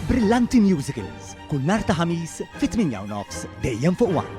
Brillanti Musicals, kull nhar ta' ħamis fit-8:09 dejjem fuq One.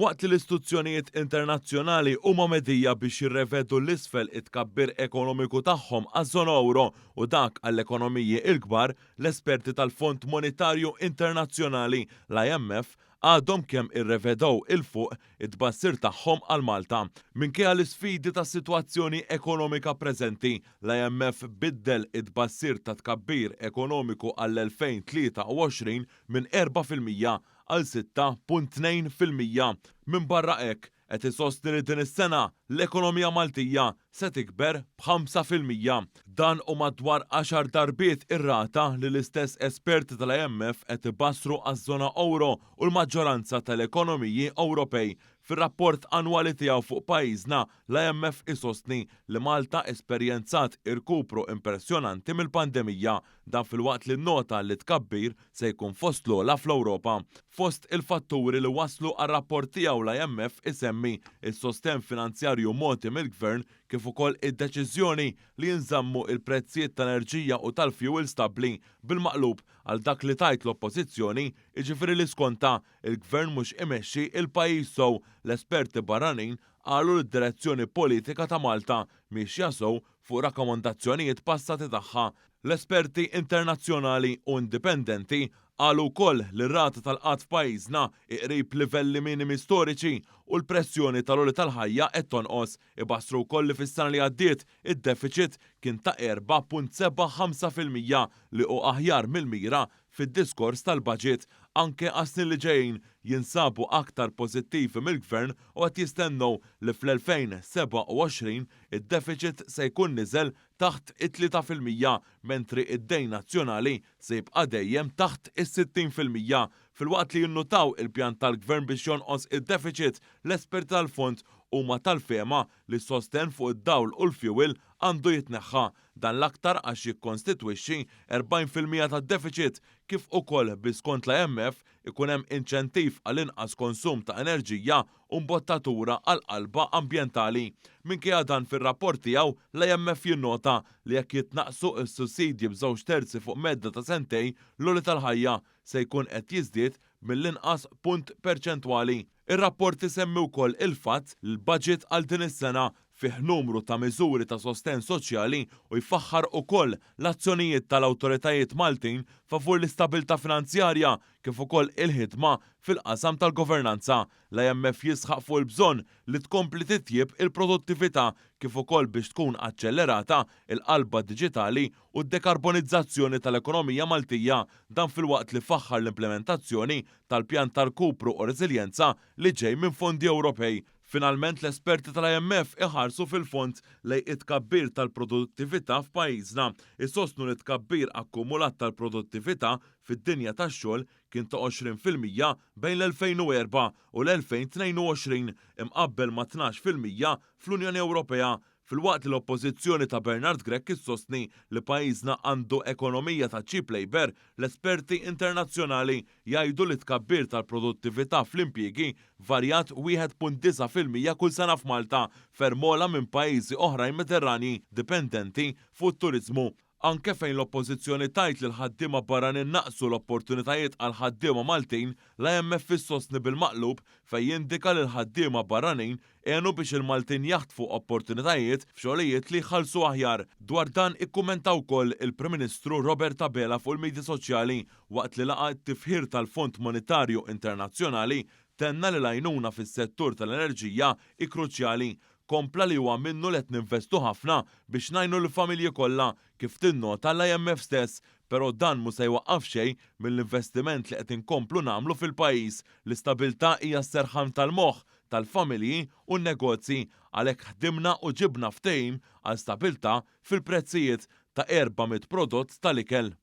Waqt li l-istituzzjonijiet internazzjonali huma medija biex jirrevedu l-isfel it-tkabbir ekonomiku tagħhom għaż-żona euro u dak għall-ekonomiji l-kbar, l-esperti tal-Fond Monetarju Internazzjonali l-IMF għadhom kemm irrevedew il-fuq it-tbassir tagħhom għal Malta. Minkejja l-isfidi tas-sitwazzjoni ekonomika preżenti, l-IMF biddel it-tbassir ta' tkabbir ekonomiku għall-2023 minn 4% għal 6.2%. Minn barra hekk qed isostni li din is-sena l-ekonomija Maltija se tikber b'5%. Dan u madwar 10 darbiet ir-rata li l-istess esperti tal-IMF qed ibassru għaż-żona euro u l-maġġoranza tal-ekonomiji Ewropej. Fir-rapport annwali tiegħu fuq pajjiżna, l-IMF isostni li Malta esperjenzat irkupru impressjonanti mill-pandemija, dan filwaqt li nnota li tkabbir se jkun fost l-ogħla fl-Ewropa. Fost il-fatturi li waslu għar-rapport tiegħu l-IMF isemmi is-sostenn finanzjarju mogħti mill-Gvern kif ukoll id-deċiżjoni li jinżammu il-prezzijiet tal-enerġija u tal-fuel stabbli bil-maqlub għal dak li tajt l-oppożizzjoni, jiġifieri li skonta il-Gvern mhux imexxi il-pajjiż sew. L-esperti barranin qalu li d-direzzjoni politika ta' Malta mixja sew fuq rakkomandazzjonijiet passati tagħha. L-esperti internazzjonali u indipendenti qalu wkoll li r-rata tal-qatt f'pajjiżna iqrib livelli minimi storiċi u l-pressjoni tal-għoli tal-ħajja qed tonqos. Ibassru wkoll li fis-sena li għaddiet id-deficit kien ta' 4.75% li hu aħjar mill-mira fid-diskors tal-baġit. Anke għas-snin li ġejjin jinsabu aktar pożittivi mill-Gvern u qed jistennew li fl-2027 id-deficit se jkun niżel taħt it-3%, mentri id-dejn nazzjonali se jibqa' dejjem taħt is-60%. Filwaqt li jinnutaw il-pjan tal-Gvern biex jonqos id-deficit, l-esperti tal-fond huma tal-fehma li s-sostenn fuq id-dawl u l-fuel għandu jitneħħa, dan l-aktar għax jikkonstitwixxi 40% tad-deficit, kif ukoll biskont l-IMF ikun hemm inċentiv għal inqas konsum ta' enerġija u mbottatura għal qalba ambjentali. Minkejja dan fir-rapport tiegħu l-IMF jinnota li jekk jitnaqsu s-sussidji b'2 terzi fuq medda ta' sentejn, l-għoli tal-ħajja se jkun qed jiżdied mill-inqas punt perċentwali. Ir-rapport isemmi wkoll il-fatt li l-budget għal din is-sena fih numru ta' miżuri ta' sostenn soċjali u jfaħħar ukoll l-azzjonijiet tal-awtoritajiet Maltin favur l-istabilità finanzjarja kif ukoll il-ħidma fil-qasam tal-governanza. L-IMF jisħaq fuq il-bżonn li tkompli titjib il-produttività kif ukoll biex tkun aċċelerata il-qalba diġitali u d-dekarbonizzazzjoni tal-ekonomija Maltija, dan filwaqt li faħħar l-implementazzjoni tal-pjan tal-kupru u reżiljenza li ġej minn fondi Ewropej. Finalment l-esperti tal-IMF iħarsu fil-fond lej it-tkabbir tal-produttività f'pajjiżna. Isostnu li tkabbir akkumulat tal-produttività fid-dinja tax-xogħol kien ta' 20% bejn l-2004 u l-2022 imqabbel ma' 12% fl-Unjoni Ewropea. Filwaqt li l-oppożizzjoni ta' Bernard Grech issostni li pajjiżna għandu ekonomija ta' cheap labor, l-esperti internazzjonali jgħidu li tkabbir tal-produttività fl-impjiegi varjat 1.9% kull sena f'Malta, ferm ogħla minn pajjiżi oħrajn Mediterranji dipendenti fuq it-turiżmu. Anke fejn l-oppożizzjoni tajt li l-ħaddiema barranin naqsu l-opportunitajiet għal ħaddiema Maltin, l-IMF issostni bil-maqlub fejn jindika li l-ħaddiema barranin għenu biex il-Maltin jaħtfu opportunitajiet f'xogħlijiet li jħallsu aħjar. Dwar dan ikkumenta wkoll il-Prim Ministru Robert Abela fuq il-medja soċjali waqt li laqa t-tifħir tal-Fond Monetarju Internazzjonali tenna li l-għajnuna fis-settur tal-enerġija hi kruċjali. Kompla li huwa minnu li qed ninvestu ħafna biex ngħinu l-familji kollha kif tinnota l-IMF stess, però dan mhux se jwaqqaf xejn mill-investiment li qed inkomplu nagħmlu fil-pajjiż. L-istabilità hija s-serħan tal-moħħ tal-familji u n-negozji, għalhekk ħdimna u ġibna ftehim għal stabilità fil-prezzijiet ta' 400 prodott tal-ikel.